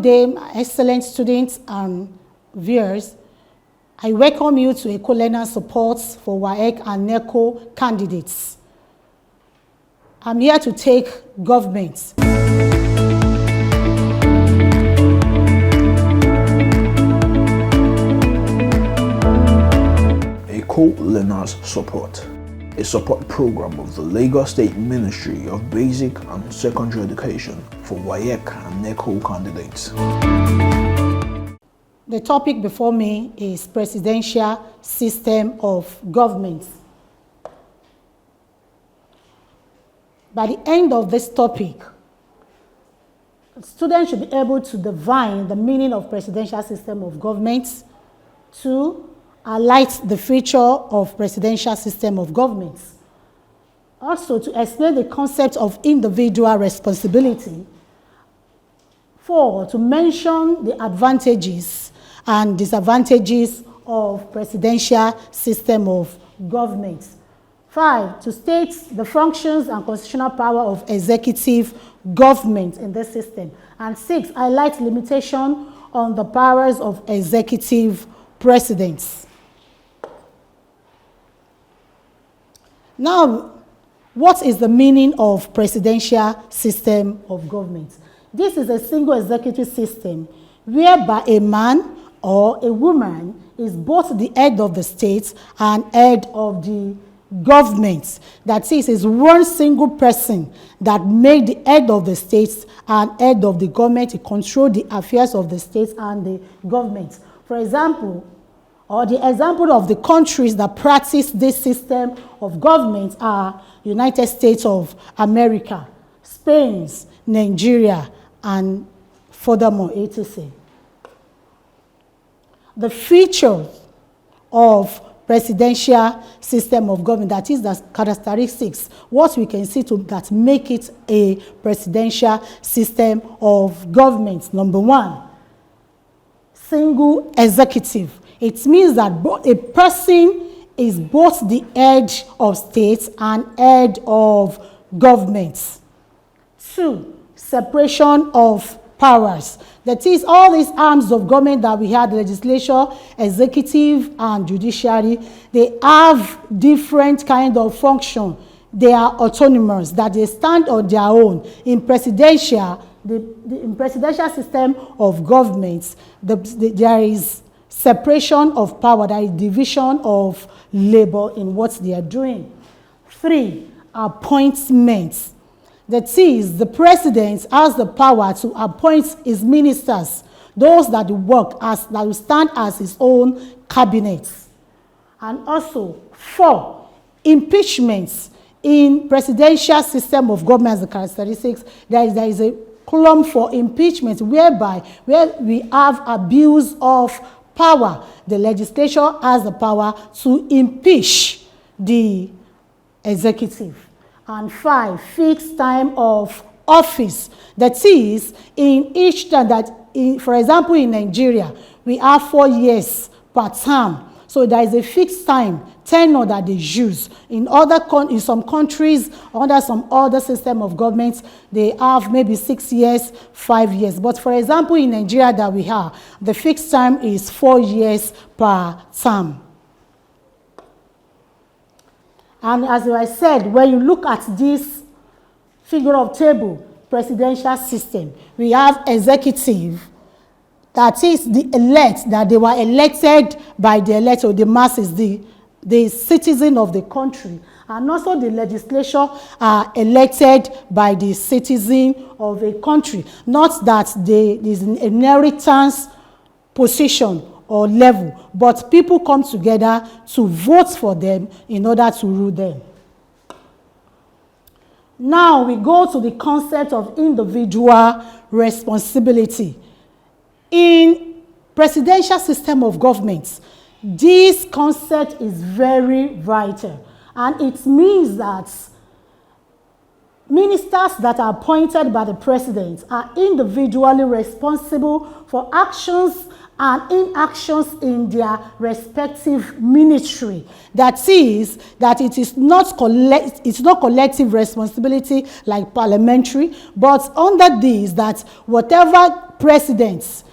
day, my excellent students and viewers. I welcome you to Eko Learners Support for WAEC and NECO candidates. I'm here to take government. Eko Learners Support, a support program of the Lagos State Ministry of Basic and Secondary Education for WAEC and NECO candidates. The topic before me is presidential system of government. By the end of this topic, students should be able to define the meaning of presidential system of government, to highlight the feature of presidential system of government, also to explain the concept of individual responsibility, 4, to mention the advantages and disadvantages of presidential system of government, 5, to state the functions and constitutional power of executive government in this system, and 6, highlight limitation on the powers of executive presidents. Now, what is the meaning of presidential system of government? This is a single executive system whereby a man or a woman is both the head of the state and head of the government. That is one single person that made the head of the state and head of the government to control the affairs of the state and the government. For example, or the example of the countries that practice this system of government are United States of America, Spain, Nigeria, and furthermore, etc. The features of presidential system of government, that is the characteristics, what we can see to that make it a presidential system of government. Number 1, single executive. It means that a person is both the head of state and head of government. 2, separation of powers. That is, all these arms of government that we had, legislature, executive, and judiciary, they have different kind of function. They are autonomous, that they stand on their own. In presidential, in presidential system of government, there is separation of power, there is division of labor in what they are doing. 3, appointments. That is, the president has the power to appoint his ministers, those that work as that will stand as his own cabinet. And also 4, impeachments. In presidential system of government, as the characteristics, there is a column for impeachment where we have abuse of power. The legislature has the power to impeach the executive. And 5, fixed time of office. That is, in each time that, for example, in Nigeria, we have 4 years per term. So there is a fixed time, tenure that they use. In some countries, under some other system of government, they have maybe 6 years, 5 years. But for example, in Nigeria that we have, the fixed time is 4 years per term. And as I said, when you look at this figure of table, presidential system, we have executive, that is the elect, that they were elected by the electorate, the masses, the citizen of the country. And also the legislature are elected by the citizen of a country. Not that there is an inheritance position or level, but people come together to vote for them in order to rule them. Now we go to the concept of individual responsibility. In presidential system of government, this concept is very vital, and it means that ministers that are appointed by the president are individually responsible for actions and inactions in their respective ministry. That is, that it is not collective responsibility like parliamentary, but under this, that whatever presidents,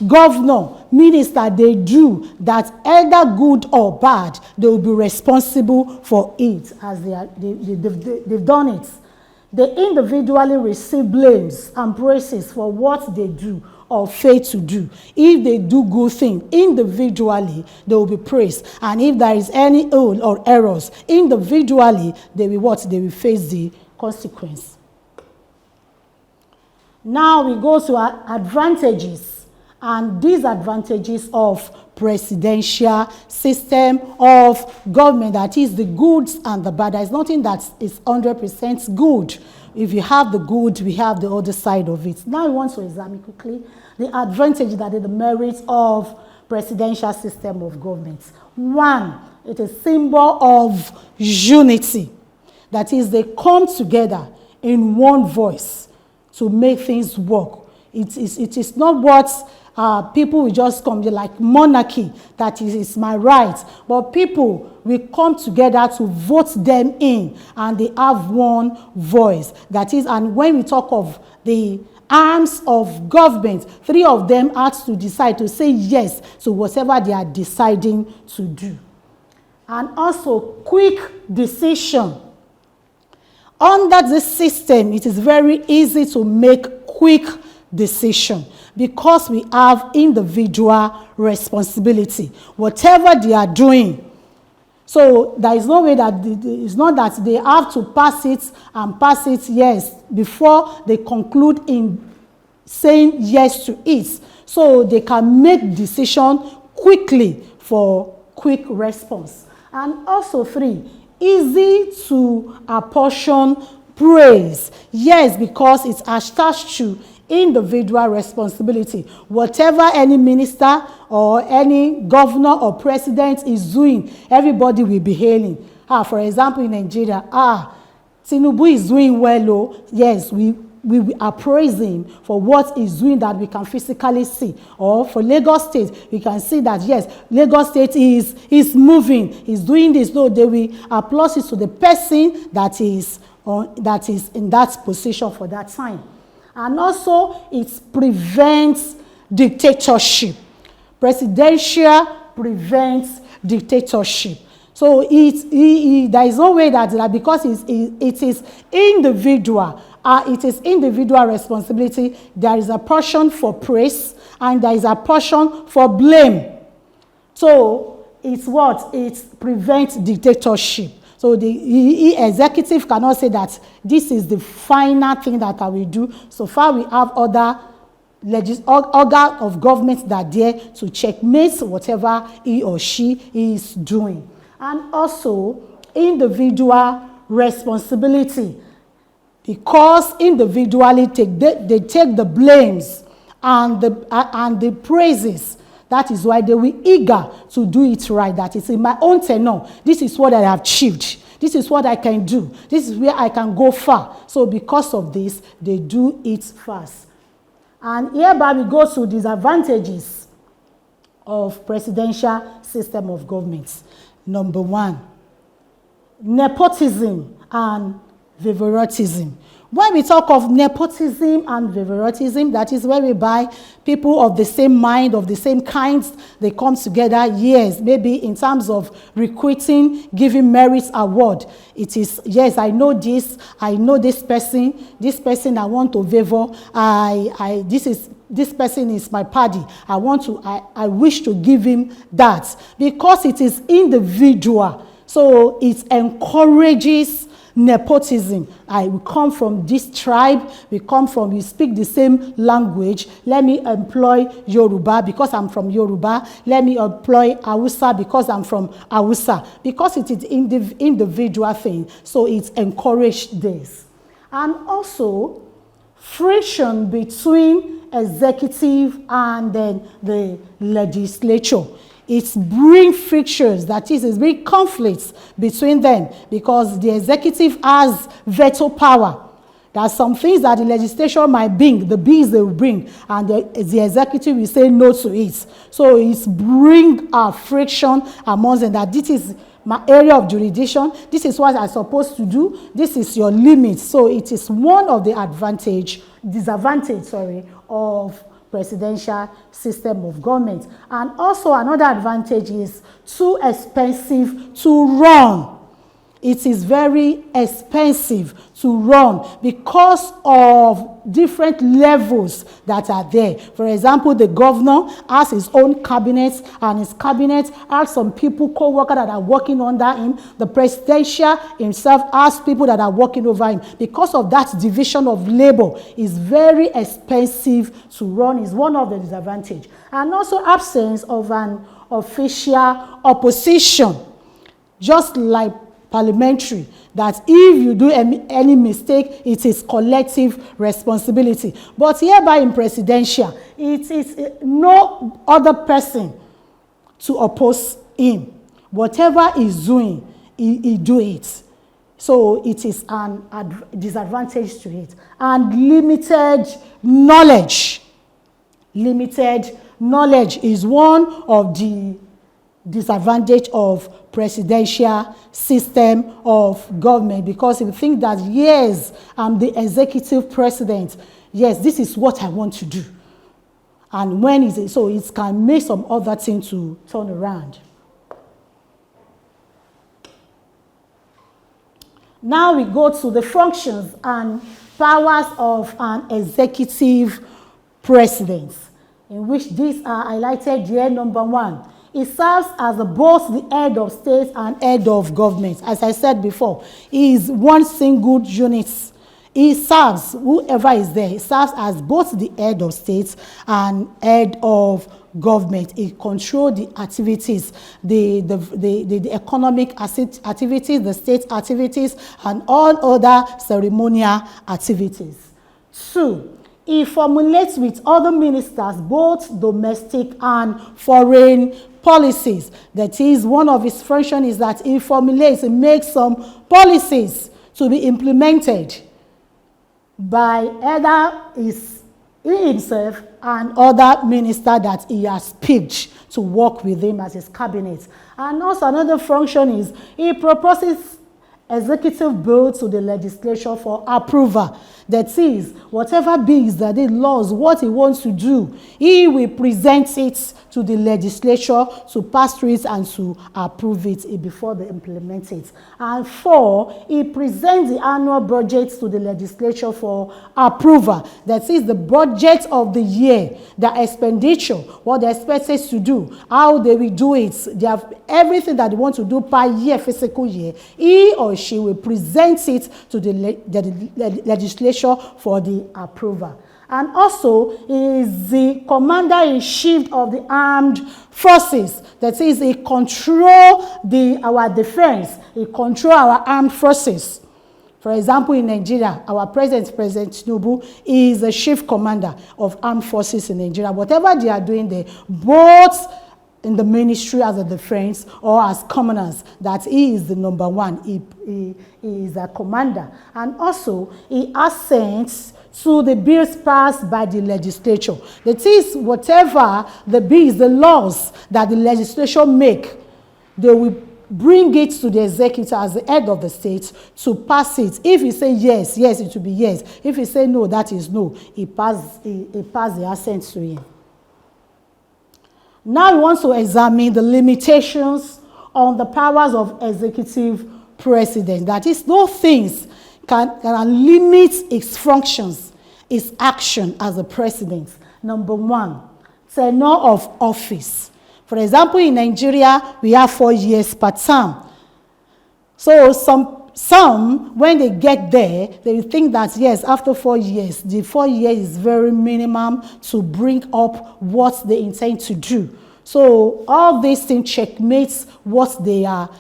governor, minister they do, that either good or bad, they will be responsible for it as they've done it. They individually receive blames and praises for what they do or fail to do. If they do good things, individually, they will be praised. And if there is any ill or errors, individually, they will what? They will face the consequence. Now we go to our advantages and disadvantages of presidential system of government. That is the goods and the bad. There is nothing that is 100% good. If you have the good, we have the other side of it. Now we want to examine quickly the advantage, that is the merits of presidential system of government. One, it is a symbol of unity. That is, they come together in one voice to make things work. It is not what people will just come like monarchy, that is my right. But people will come together to vote them in, and they have one voice. That is, and when we talk of the arms of government, three of them have to decide to say yes to whatever they are deciding to do. And also quick decision. Under this system, it is very easy to make quick decision because we have individual responsibility. Whatever they are doing, so there is no way that it's not that they have to pass it yes before they conclude in saying yes to it. So they can make decision quickly for quick response. And also three, easy to apportion praise. Yes, because it's attached to individual responsibility. Whatever any minister or any governor or president is doing, everybody will be hailing. For example, in Nigeria, Tinubu is doing well. Oh, yes, we are praising for what he's doing that we can physically see. Or for Lagos State, we can see that, yes, Lagos State is moving, is doing this. No, they will applaud it to the person that is in that position for that time. And also, it prevents dictatorship. Presidential prevents dictatorship. So there is no way that because it is individual, it is individual responsibility. There is a portion for praise and there is a portion for blame. So it's what? It prevents dictatorship. So the executive cannot say that this is the final thing that I will do. So far we have other organ of government that are there to checkmate whatever he or she is doing. And also individual responsibility. Because individually they take the blames and the praises. That is why they will eager to do it right. That is in my own tenure. This is what I have achieved. This is what I can do. This is where I can go far. So because of this, they do it fast. And hereby we go to disadvantages of presidential system of government. Number one, nepotism and favoritism. When we talk of nepotism and favoritism, that is whereby people of the same mind, of the same kinds, they come together, yes, maybe in terms of recruiting, giving merit award. It is, yes, I know this person I want to favor, this person is my party. I wish to give him that. Because it is individual, so it encourages nepotism. We come from this tribe, we speak the same language. Let me employ Yoruba because I'm from Yoruba. Let me employ Hausa because I'm from Hausa. Because it is individual thing, so it encourages this. And also, friction between executive and then the legislature. It brings frictions, that is, it brings conflicts between them because the executive has veto power. There are some things that the legislature might bring, the bills they will bring, and the executive will say no to it. So it's bring a friction amongst them that this is my area of jurisdiction, this is what I'm supposed to do, this is your limit. So it is one of the disadvantage of presidential system of government. And also another advantage is too expensive to run. It is very expensive to run because of different levels that are there. For example, the governor has his own cabinet, and his cabinet has some people, co-workers that are working under him. The presidential himself has people that are working over him. Because of that division of labor, is very expensive to run, is one of the disadvantages. And also absence of an official opposition, just like parliamentary, that if you do any mistake, it is collective responsibility. But hereby in presidential, it is no other person to oppose him. Whatever he's doing, he do it. So it is an disadvantage to it. And limited knowledge. Limited knowledge is one of the disadvantage of presidential system of government, because if you think that, yes, I'm the executive president, yes, this is what I want to do, and when is it, so it can make some other thing to turn around. Now we go to the functions and powers of an executive president, in which these are highlighted here. Number one, it serves as both the head of state and head of government. As I said before, he is one single unit. He serves, whoever is there, he serves as both the head of state and head of government. He controls the activities, the economic activities, the state activities, and all other ceremonial activities. 2, he formulates with other ministers both domestic and foreign policies. That is, one of his functions is that he formulates, he makes some policies to be implemented by either he himself and other minister that he has picked to work with him as his cabinet. And also another function is he proposes executive bill to the legislature for approval. That is, whatever bills that he laws, what he wants to do, he will present it to the legislature to pass through it and to approve it before they implement it. And 4, he presents the annual budget to the legislature for approval. That is the budget of the year, the expenditure, what they expect us to do, how they will do it. They have everything that they want to do per year, fiscal year. He or she will present it to the legislature for the approval. And also is the commander-in-chief of the armed forces. That is, he control our defense. He control our armed forces. For example, in Nigeria, our President Tinubu, is the chief commander of armed forces in Nigeria. Whatever they are doing there, both in the ministry as a defense or as commoners, that he is the number one. He is a commander. And also, he assents to the bills passed by the legislature. That is, whatever the bills, the laws that the legislature make, they will bring it to the executive as the head of the state to pass it. If he say yes, yes, it will be yes. If he say no, that is no. He pass the assent to him. Now we want to examine the limitations on the powers of executive president. That is, those things can limit its functions, its action as a president. Number 1, tenure of office. For example, in Nigeria, we have 4 years per term. So some, when they get there, they will think that, yes, after 4 years, the 4 years is very minimum to bring up what they intend to do. So all these things checkmates what they are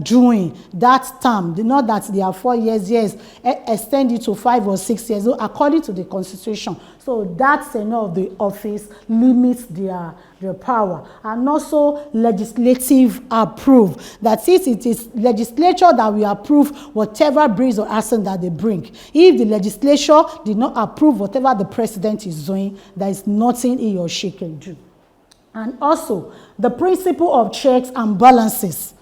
doing that term. Not that they are 4 years, yes, extend it to 5 or 6 years, so according to the constitution. So that tenure of the office limits their power. And also legislative approve. That is, it is legislature that will approve whatever bills or action that they bring. If the legislature did not approve whatever the president is doing, there is nothing he or she can do. And also the principle of checks and balances.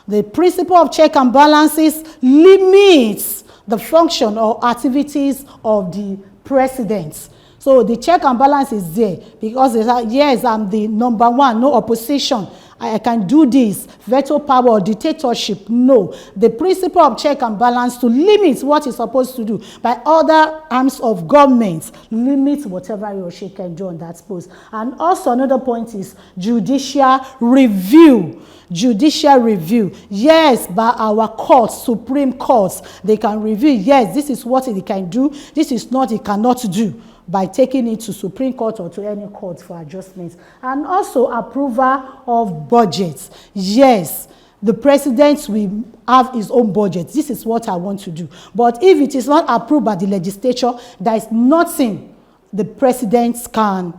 The principle of check and balances limits the function or activities of the president. So the check and balance is there because they say, yes, I'm the number one, no opposition. I can do this, veto power or dictatorship. No. The principle of check and balance to limit what he's supposed to do by other arms of government, limit whatever he or she can do on that post. And also another point is judicial review. Judicial review. Yes, by our courts, Supreme Courts, they can review. Yes, this is what he can do. This is not he cannot do, by taking it to Supreme Court or to any court for adjustments. And also approval of budgets. Yes, the president will have his own budget. This is what I want to do. But if it is not approved by the legislature, there is nothing the president can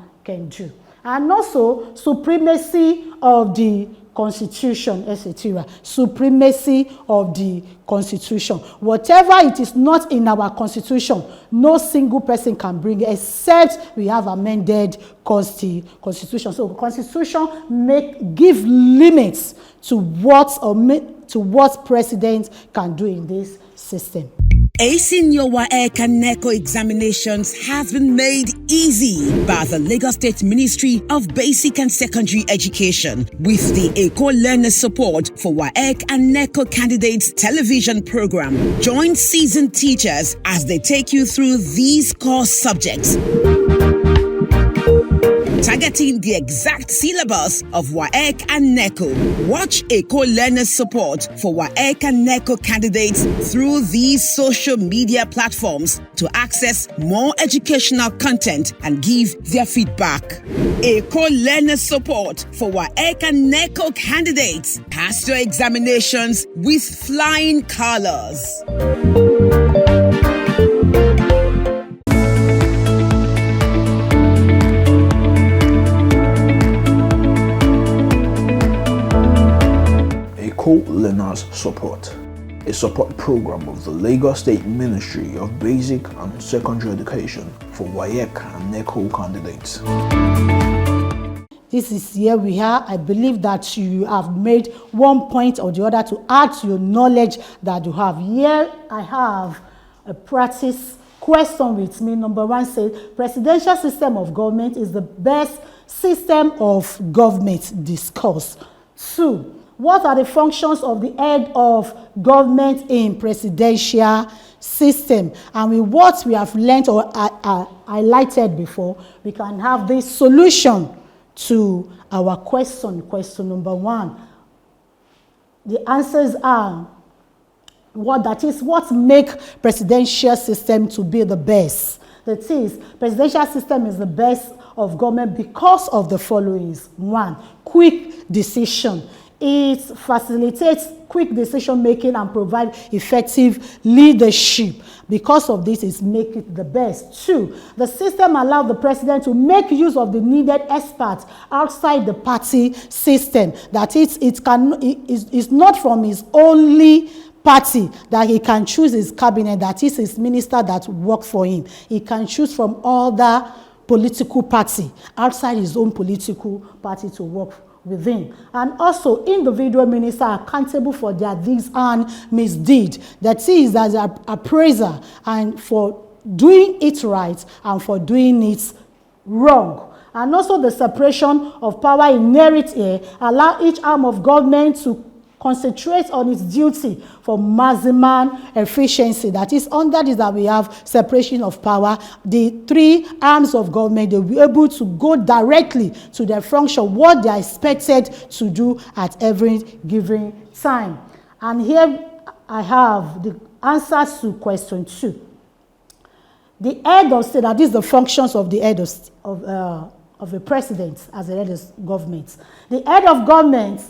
do. And also supremacy of the Constitution, etc. Supremacy of the Constitution. Whatever it is not in our Constitution, no single person can bring it except we have amended Constitution. So Constitution give limits to what president can do in this system. Acing your WAEC and NECO examinations has been made easy by the Lagos State Ministry of Basic and Secondary Education with the Eko Learners Support for WAEC and NECO Candidates television program. Join seasoned teachers as they take you through these core subjects, targeting the exact syllabus of WAEC and NECO. Watch Eko Learners Support for WAEC and NECO candidates through these social media platforms to access more educational content and give their feedback. Eko Learners Support for WAEC and NECO candidates. Pass your examinations with flying colors. Eko Learners Support, a support program of the Lagos State Ministry of Basic and Secondary Education for WAEC and NECO candidates. This is here we are. I believe that you have made one point or the other to add to your knowledge that you have. Here I have a practice question with me. Number one says, presidential system of government is the best system of government. Discuss. 2. What are the functions of the head of government in presidential system? And with what we have learned or highlighted before, we can have this solution to our question. Question number 1. The answers are what make presidential system to be the best? That is, presidential system is the best of government because of the following. 1. Quick decision. It facilitates quick decision making and provide effective leadership. Because of this, it makes it the best. 2, the system allows the president to make use of the needed experts outside the party system. That it's not from his only party that he can choose his cabinet, that is his minister that work for him. He can choose from other political party outside his own political party to work within. And also individual ministers are accountable for their deeds and misdeed. That is, as an appraiser, and for doing it right and for doing it wrong. And also the separation of power inherent here allow each arm of government to concentrate on its duty for maximum efficiency. That is, under this that we have separation of power, the 3 arms of government, they'll be able to go directly to their function, what they are expected to do at every given time. And here I have the answers to question 2. The head of state, that is the functions of the head of a president as the head of government. The head of government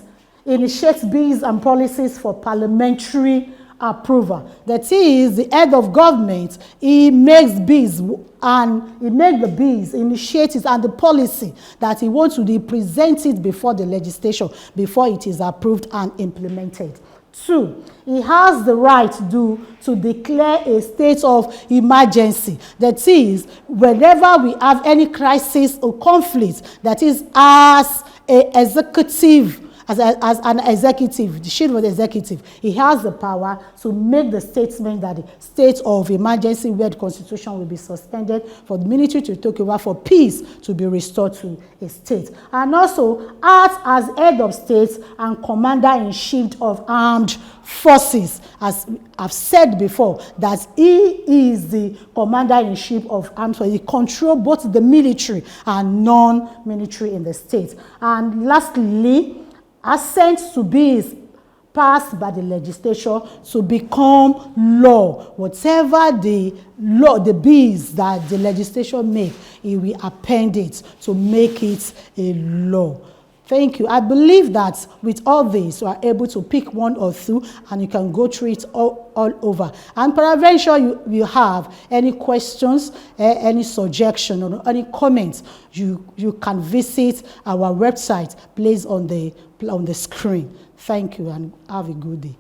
initiates bills and policies for parliamentary approval. That is, the head of government, he makes bills and he makes the bills, initiates it, and the policy that he wants to present it before the legislation, before it is approved and implemented. 2, he has the right to declare a state of emergency. That is, whenever we have any crisis or conflict, that is, as an executive, as an executive, the chief of the executive, he has the power to make the statement that the state of emergency where the constitution will be suspended, for the military to take over, for peace to be restored to a state. And also act as head of state and commander-in-chief of armed forces. As I've said before, that he is the commander-in-chief of armed forces. He controls both the military and non-military in the state. And lastly, assent to bills passed by the legislature to become law. Whatever the bills that the legislature make, he will append it to make it a law. Thank you. I believe that with all this, you are able to pick one or two and you can go through it all over. And peradventure you have any questions, any suggestion, or any comments, you can visit our website placed on the screen. Thank you and have a good day.